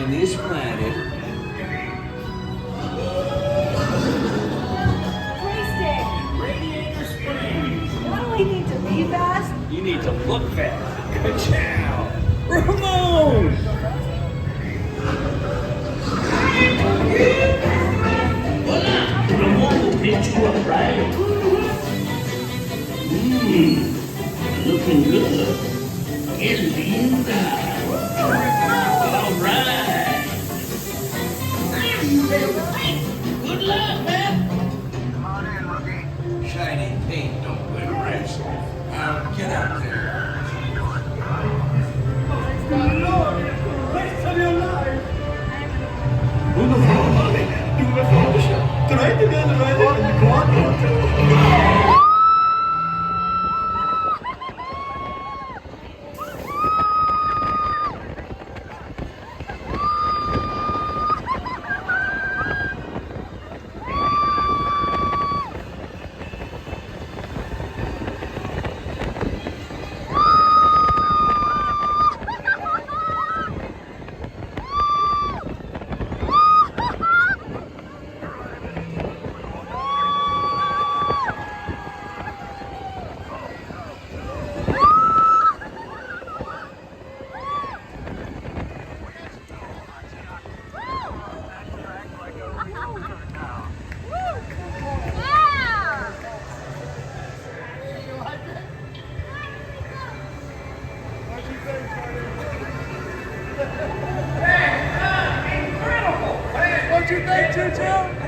on this planet. Radiator Springs. What do we need to be fast? You need to look fast. Ka-chow! Ramon! Ramon will pick you up, right? Looking good. Getting the inside. All right. Good luck, man. Come on in, rookie. Shiny paint don't win races. Now get out there. Wonderful, honey. Du är första. Dra inte den vägen i kvarten. What'd you think, Choo-Choo?